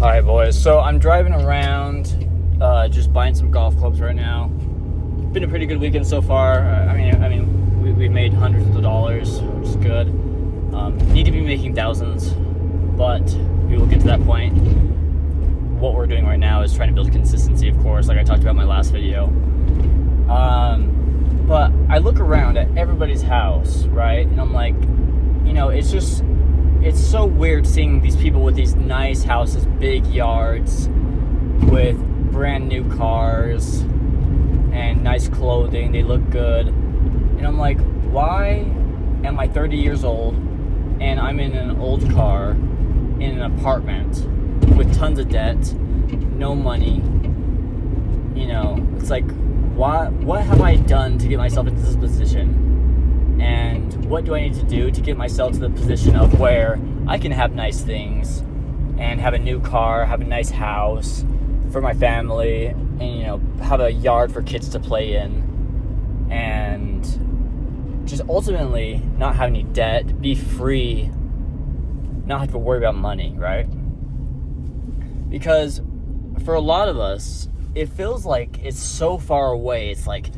Alright, boys, so I'm driving around, just buying some golf clubs right now. Been a pretty good weekend so far. We've made hundreds of dollars, which is good. Need to be making thousands, but we will get to that point. What we're doing right now is trying to build consistency, of course, like I talked about in my last video. But I look around at everybody's house, right, and I'm like, it's so weird seeing these people with these nice houses, big yards, with brand new cars and nice clothing. They look good. And I'm like, why am I 30 years old and I'm in an old car in an apartment with tons of debt, no money? It's like, what have I done to get myself into this position? And what do I need to do to get myself to the position of where I can have nice things and have a new car, have a nice house for my family, and, have a yard for kids to play in, and just ultimately not have any debt, be free, not have to worry about money, right? Because for a lot of us, it feels like it's so far away. It's like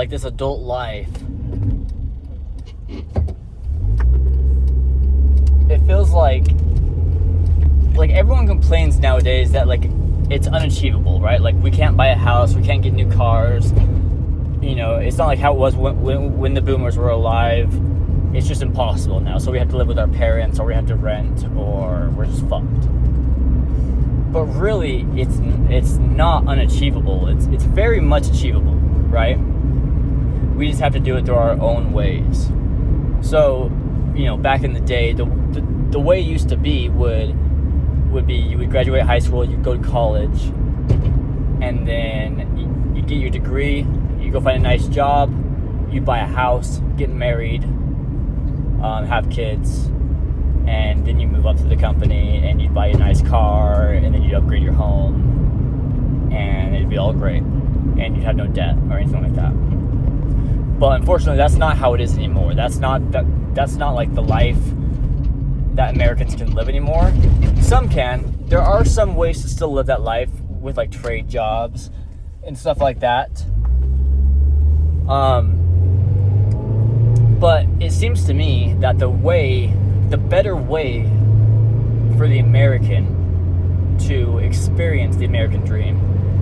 this adult life. It feels like everyone complains nowadays that it's unachievable, right? Like we can't buy a house, we can't get new cars. It's not like how it was when the boomers were alive. It's just impossible now. So we have to live with our parents, or we have to rent, or we're just fucked. But really, it's not unachievable. It's very much achievable, right? We just have to do it through our own ways. So, back in the day, the way it used to be would be you would graduate high school, you'd go to college, and then you'd get your degree, you go find a nice job, you buy a house, get married, have kids, and then you move up to the company and you'd buy a nice car, and then you'd upgrade your home, and it'd be all great, and you'd have no debt or anything like that. But unfortunately, that's not how it is anymore. That's not like the life that Americans can live anymore. Some can. There are some ways to still live that life with trade jobs and stuff like that. But it seems to me that the better way for the American to experience the American dream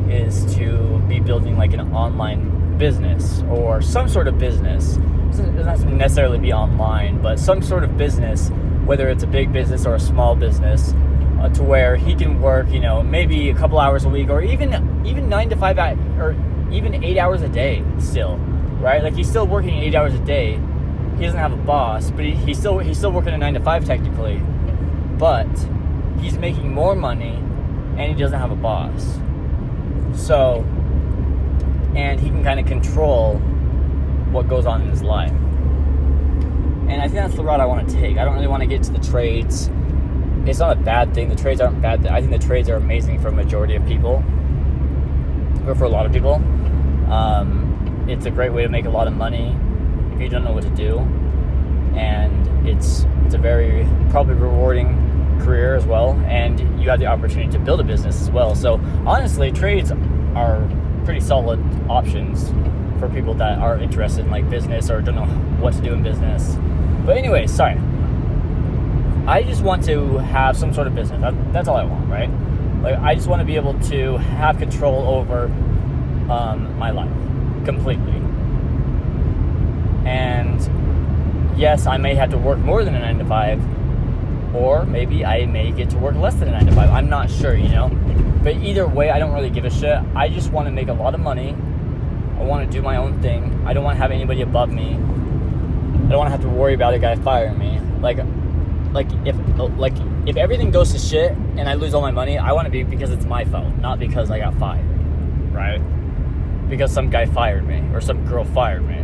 is to be building an online business or some sort of business. It doesn't have to necessarily be online, but some sort of business, whether it's a big business or a small business, to where he can work, maybe a couple hours a week, or even 9 to 5, or even 8 hours a day still, right? He's still working 8 hours a day. He doesn't have a boss, but he's still working a 9 to 5 technically, but he's making more money and he doesn't have a boss. So, and he can kind of control what goes on in his life. And I think that's the route I want to take. I don't really want to get to the trades. It's not a bad thing. The trades aren't bad. I think the trades are amazing for a majority of people, or for a lot of people. It's a great way to make a lot of money if you don't know what to do, and it's a very probably rewarding career as well, and you have the opportunity to build a business as well. So honestly, trades are pretty solid options for people that are interested in business or don't know what to do in business. But anyway, sorry. I just want to have some sort of business. That's all I want, right? I just want to be able to have control over my life completely. And yes, I may have to work more than a 9 to 5, or maybe I may get to work less than a 9 to 5. I'm not sure, But either way, I don't really give a shit. I just want to make a lot of money. I want to do my own thing. I don't want to have anybody above me. I don't want to have to worry about a guy firing me. If everything goes to shit and I lose all my money, I want to be because it's my fault, not because I got fired, right? Because some guy fired me or some girl fired me.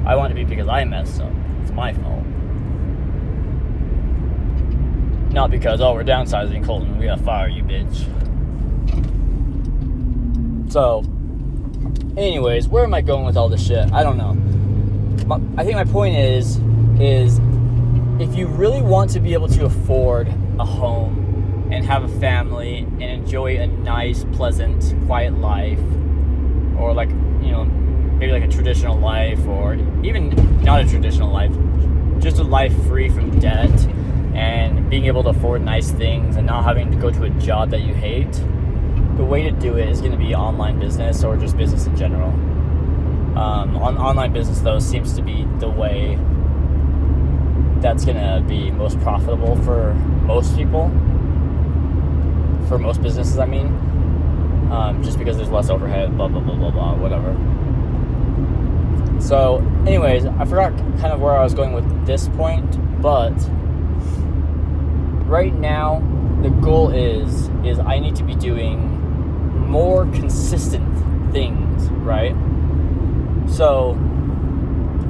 I want to be because I messed up. It's my fault. Not because, we're downsizing, Colton, we gotta fire you, bitch. So, anyways, where am I going with all this shit? I don't know. I think my point is if you really want to be able to afford a home and have a family and enjoy a nice, pleasant, quiet life, or like, maybe like a traditional life, or even not a traditional life, just a life free from debt and being able to afford nice things and not having to go to a job that you hate, the way to do it is going to be online business or just business in general. Online business, though, seems to be the way that's going to be most profitable for most people, for most businesses, I mean, just because there's less overhead, blah, blah, blah, blah, blah, whatever. So, anyways, I forgot kind of where I was going with this point, but right now, the goal is I need to be doing more consistent things, right? So,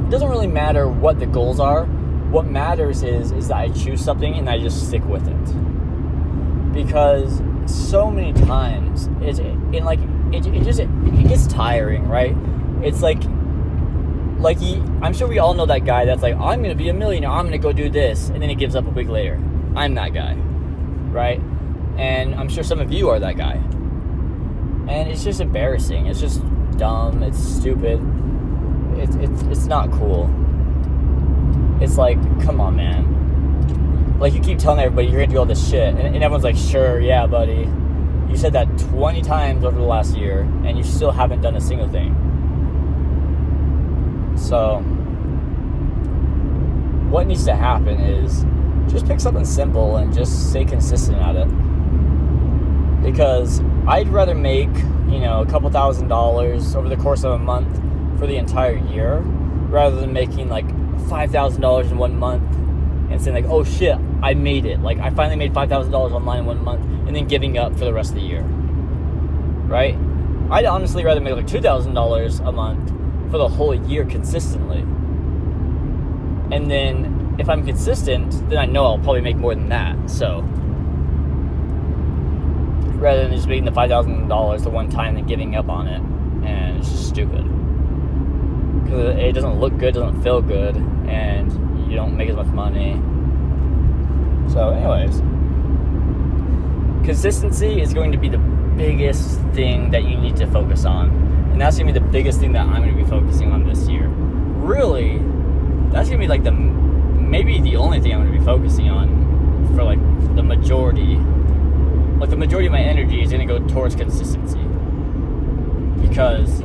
it doesn't really matter what the goals are. What matters is that I choose something and I just stick with it. Because so many times, it gets tiring, right? It's I'm sure we all know that guy that's like, I'm going to be a millionaire, I'm going to go do this, and then he gives up a week later. I'm that guy, right? And I'm sure some of you are that guy. And it's just embarrassing. It's just dumb. It's stupid. It's not cool. It's like, come on, man. Like, you keep telling everybody you're going to do all this shit, and everyone's like, sure, yeah, buddy. You said that 20 times over the last year, and you still haven't done a single thing. So, what needs to happen is just pick something simple and just stay consistent at it. Because I'd rather make, a couple $1,000s over the course of a month for the entire year, rather than making like $5,000 in 1 month and saying like, oh shit, I made it. Like, I finally made $5,000 online in 1 month, and then giving up for the rest of the year. Right? I'd honestly rather make like $2,000 a month for the whole year consistently. And then if I'm consistent, then I know I'll probably make more than that. So rather than just making the $5,000 the one time and giving up on it, and it's just stupid. Because it doesn't look good, doesn't feel good, and you don't make as much money. So anyways, consistency is going to be the biggest thing that you need to focus on. And that's going to be the biggest thing that I'm going to be focusing on this year. Really, that's going to be like maybe the only thing I'm going to be focusing on for like the majority. Like, the majority of my energy is going to go towards consistency. Because,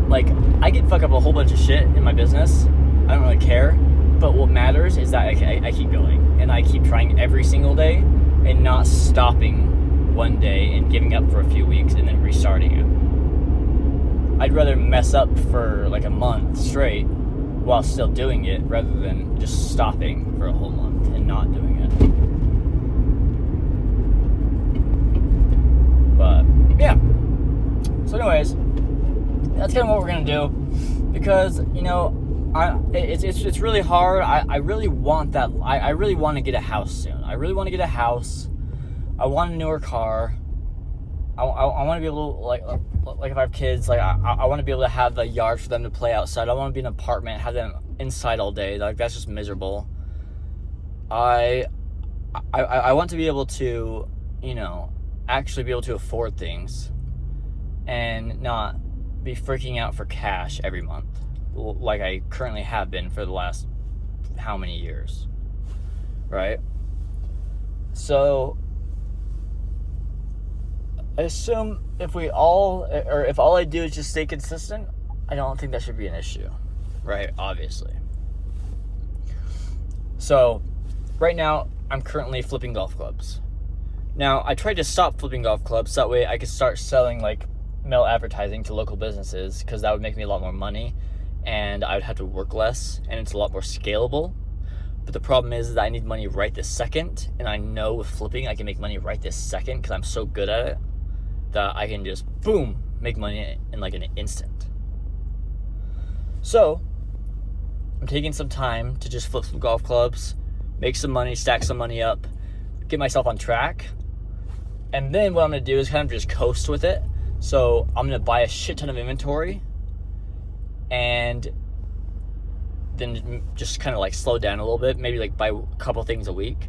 like, I can fuck up a whole bunch of shit in my business. I don't really care. But what matters is that I keep going. And I keep trying every single day and not stopping one day and giving up for a few weeks and then restarting it. I'd rather mess up for like a month straight while still doing it rather than just stopping for a whole month and not doing it. But yeah. So anyways, that's kind of what we're gonna do, because it's really hard. I really want that. I really want to get a house soon. I really want to get a house. I want a newer car. I want to be able to, like if I have kids, like I want to be able to have a yard for them to play outside. I want to be in an apartment, have them inside all day. Like, that's just miserable. I want to be able to, actually be able to afford things and not be freaking out for cash every month like I currently have been for the last how many years, right? So I assume if all I do is just stay consistent, I don't think that should be an issue, right? Obviously. So right now I'm currently flipping golf clubs. Now, I tried to stop flipping golf clubs so that way I could start selling like mail advertising to local businesses, because that would make me a lot more money and I would have to work less and it's a lot more scalable. But the problem is that I need money right this second, and I know with flipping I can make money right this second because I'm so good at it that I can just boom make money in like an instant. So I'm taking some time to just flip some golf clubs, make some money, stack some money up, get myself on track. And then what I'm going to do is kind of just coast with it. So I'm going to buy a shit ton of inventory and then just kind of like slow down a little bit, maybe like buy a couple things a week.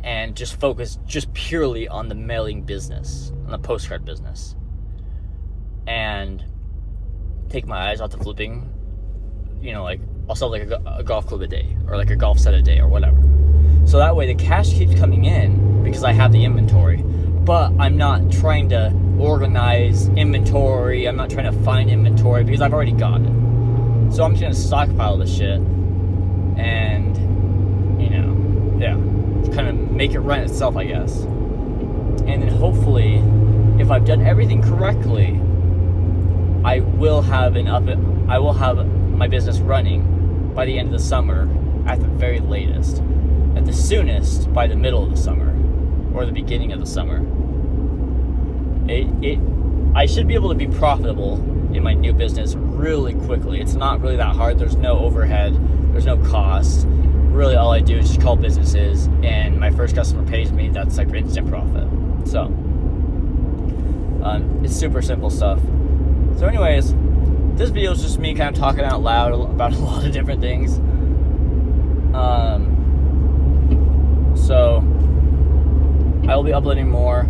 and just focus just purely on the mailing business, on the postcard business, and take my eyes off the flipping. Like I'll sell like a golf club a day, or like a golf set a day, or whatever. So that way the cash keeps coming in because I have the inventory, but I'm not trying to organize inventory. I'm not trying to find inventory because I've already got it. So I'm just gonna stockpile the shit and, kind of make it run itself, I guess. And then hopefully, if I've done everything correctly, I will have my business running by the end of the summer at the very latest. At the soonest, by the middle of the summer or the beginning of the summer. I should be able to be profitable in my new business really quickly. It's not really that hard. There's no overhead. There's no cost. Really, all I do is just call businesses, and my first customer pays me. That's like instant profit. So it's super simple stuff. So anyways, this video is just me kind of talking out loud about a lot of different things. So I will be uploading more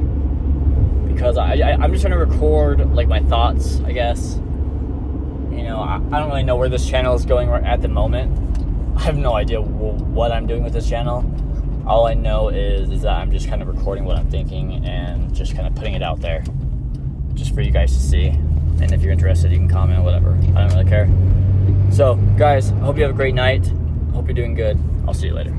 because I'm just trying to record like my thoughts, I guess. I don't really know where this channel is going right at the moment. I have no idea what I'm doing with this channel. All I know is that I'm just kind of recording what I'm thinking and just kind of putting it out there just for you guys to see. And if you're interested, you can comment, whatever. I don't really care. So, guys, I hope you have a great night. Hope you're doing good. I'll see you later.